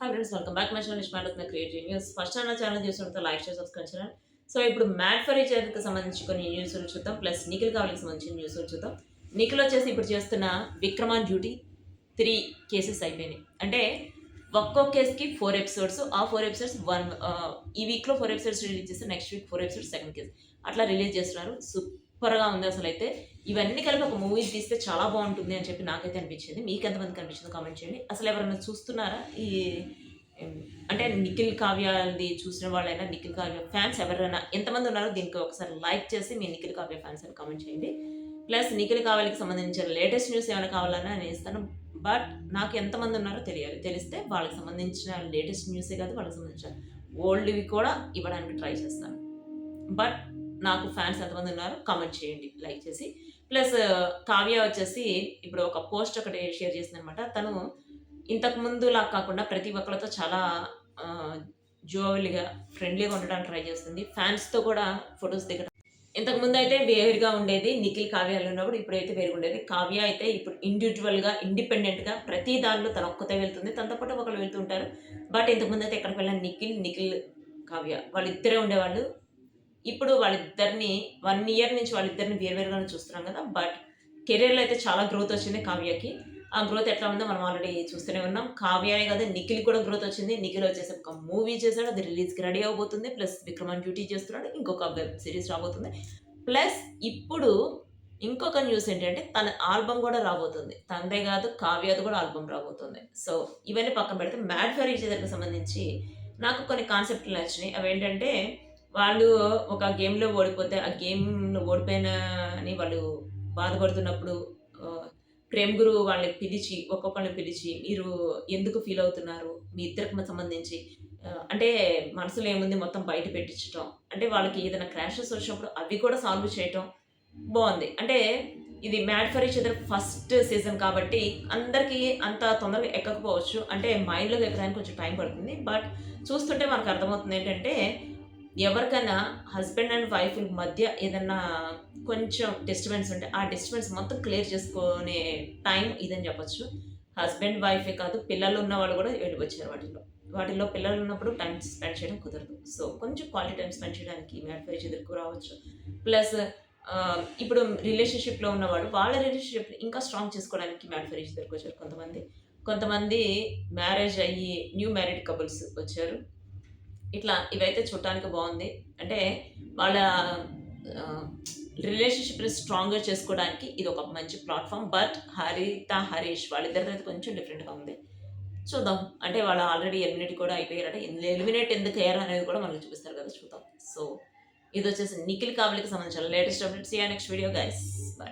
Hi friends, welcome back my channel iSmart create news. First నా channel చూస్తుంటే like చేసి subscribe చేయండి. సో ఇప్పుడు మ్యాట్ ఫర్ ఈచ్ అదర్కి సంబంధించి కొన్ని న్యూస్లు చూద్దాం, ప్లస్ నిఖిల్ కావలికి సంబంధించిన న్యూస్లు చూద్దాం. నిఖిల్ వచ్చేసి ఇప్పుడు చేస్తున్న విక్రమాన్ డ్యూటీ 3 కేసెస్ అయిపోయినాయి. అంటే ఒక్కో కేసుకి 4 ఎపిసోడ్స్, ఆ 4 ఎపిసోడ్స్ ఈ వీక్లో 4 ఎపిసోడ్స్ రిలీజ్ చేస్తే next week 4 episodes second case అట్లా రిలీజ్ చేస్తున్నారు. సూపర్గా ఉంది అసలు. అయితే ఇవన్నీ కలిపి ఒక మూవీ తీస్తే చాలా బాగుంటుంది అని చెప్పి నాకైతే అనిపించింది. మీకు ఎంతమందికి అనిపించింది కామెంట్ చేయండి. అసలు ఎవరైనా చూస్తున్నారా ఈ అంటే నిఖిల్ కావ్యది చూసిన వాళ్ళైనా, నిఖిల్ కావ్య ఫ్యాన్స్ ఎవరైనా ఎంతమంది ఉన్నారో దీనికి ఒకసారి లైక్ చేసి మీ నిఖిల్ కావ్య ఫ్యాన్స్ అని కామెంట్ చేయండి. ప్లస్ నిఖిల్ కావ్యకి సంబంధించిన లేటెస్ట్ న్యూస్ ఏమైనా కావాలన్నా నేను ఇస్తాను. బట్ నాకు ఎంతమంది ఉన్నారో తెలియాలి. తెలిస్తే వాళ్ళకి సంబంధించిన లేటెస్ట్ న్యూసే కాదు, వాళ్ళకి సంబంధించిన ఓల్డ్వి కూడా ఇవ్వడానికి ట్రై చేస్తాను. బట్ నాకు ఫ్యాన్స్ ఎంతమంది ఉన్నారో కామెంట్ చేయండి లైక్ చేసి. ప్లస్ కావ్య వచ్చేసి ఇప్పుడు ఒక పోస్ట్ ఒకటి షేర్ చేసింది అనమాట. తను ఇంతకు ముందులా కాకుండా ప్రతి ఒక్కరితో చాలా జోవిల్గా, ఫ్రెండ్లీగా ఉండడానికి ట్రై చేస్తుంది. ఫ్యాన్స్తో కూడా ఫొటోస్ దిగడం. ఇంతకుముందు అయితే వేరుగా ఉండేది నిఖిల్ కావ్యాలు ఉన్నప్పుడు, ఇప్పుడైతే వేరుగా ఉండేది. కావ్య అయితే ఇప్పుడు ఇండివిజువల్గా, ఇండిపెండెంట్గా ప్రతి దానిలో తన ఒక్కతే వెళ్తుంది. తనతో పాటు ఒకళ్ళు వెళ్తుంటారు. బట్ ఇంతకుముందు అయితే ఎక్కడికి వెళ్ళిన నిఖిల్ కావ్య వాళ్ళిద్దరే ఉండేవాళ్ళు. ఇప్పుడు వాళ్ళిద్దరిని 1 ఇయర్ నుంచి వాళ్ళిద్దరిని వేరువేరుగానే చూస్తున్నాం కదా. బట్ కెరీర్లో అయితే చాలా గ్రోత్ వచ్చింది కావ్యకి. ఆ గ్రోత్ ఎట్లా ఉందో మనం ఆల్రెడీ చూస్తూనే ఉన్నాం. కావ్యనే కదా, నిఖిల్ కూడా గ్రోత్ వచ్చింది. నిఖిల్ వచ్చేసి ఒక మూవీ చేశాడు, అది రిలీజ్కి రెడీ అవబోతుంది. ప్లస్ విక్రమాన్ డ్యూటీ చేస్తున్నాడు, ఇంకొక వెబ్ సిరీస్ రాబోతుంది. ప్లస్ ఇప్పుడు ఇంకొక న్యూస్ ఏంటంటే తన ఆల్బమ్ కూడా రాబోతుంది. తనదే కాదు, కావ్యది కూడా ఆల్బమ్ రాబోతుంది. సో ఇవన్నీ పక్కన పెడితే మ్యాడ్ ఫర్ ఈచ్ అదర్కి సంబంధించి నాకు కొన్ని కాన్సెప్ట్లు నచ్చినాయి. అవి ఏంటంటే వాళ్ళు ఒక గేమ్లో ఓడిపోతే, ఆ గేమ్లో ఓడిపోయినని వాళ్ళు బాధపడుతున్నప్పుడు ప్రేమ్ గురు వాళ్ళని పిలిచి, ఒక్కొక్కరిని పిలిచి మీరు ఎందుకు ఫీల్ అవుతున్నారు, మీ ఇద్దరికి సంబంధించి అంటే మనసులో ఏముంది మొత్తం బయట పెట్టించడం, అంటే వాళ్ళకి ఏదైనా క్రాషెస్ వచ్చినప్పుడు అవి కూడా సాల్వ్ చేయటం బాగుంది. అంటే ఇది mad for each other first season కాబట్టి అందరికీ అంత తొందరగా ఎక్కకపోవచ్చు, అంటే మైండ్లోకి ఎక్కడానికి కొంచెం టైం పడుతుంది. బట్ చూస్తుంటే మనకు అర్థమవుతుంది ఏంటంటే ఎవరికైనా హస్బెండ్ అండ్ వైఫ్ మధ్య ఏదన్నా కొంచెం డిస్టర్బెన్స్ ఉంటే ఆ డిస్టర్బెన్స్ మొత్తం క్లియర్ చేసుకునే టైం ఇదని చెప్పొచ్చు. హస్బెండ్ వైఫే కాదు, పిల్లలు ఉన్న వాళ్ళు కూడా వెళ్ళిపోచ్చారు వాటిల్లో పిల్లలు ఉన్నప్పుడు టైం స్పెండ్ చేయడం కుదరదు. సో కొంచెం క్వాలిటీ టైం స్పెండ్ చేయడానికి మ్యాడ్ ఫర్ ఈచ్ అదర్కు రావచ్చు. ప్లస్ ఇప్పుడు రిలేషన్షిప్లో ఉన్నవాడు వాళ్ళ రిలేషన్షిప్ ఇంకా స్ట్రాంగ్ చేసుకోవడానికి మ్యాడ్ ఫర్ ఈచ్ అదర్కి వచ్చారు కొంతమంది మ్యారేజ్ అయ్యి న్యూ మ్యారీడ్ కపుల్స్ వచ్చారు. ఇట్లా ఇవైతే చూడటానికి బాగుంది. అంటే వాళ్ళ రిలేషన్షిప్ని స్ట్రాంగ్గా చేసుకోవడానికి ఇది ఒక మంచి ప్లాట్ఫామ్. బట్ హరిత, హరీష్ వాళ్ళిద్దరితో అయితే కొంచెం డిఫరెంట్గా ఉంది. చూద్దాం. అంటే వాళ్ళు ఆల్రెడీ ఎలిమినేట్ కూడా అయిపోయారట. ఎలిమినేట్ ఎందుకు అయ్యారు అనేది కూడా మనకు చూపిస్తారు కదా, చూద్దాం. సో ఇది వచ్చేసి నిఖిల్ కావ్యకి సంబంధించిన latest updates. Next video guys, bye.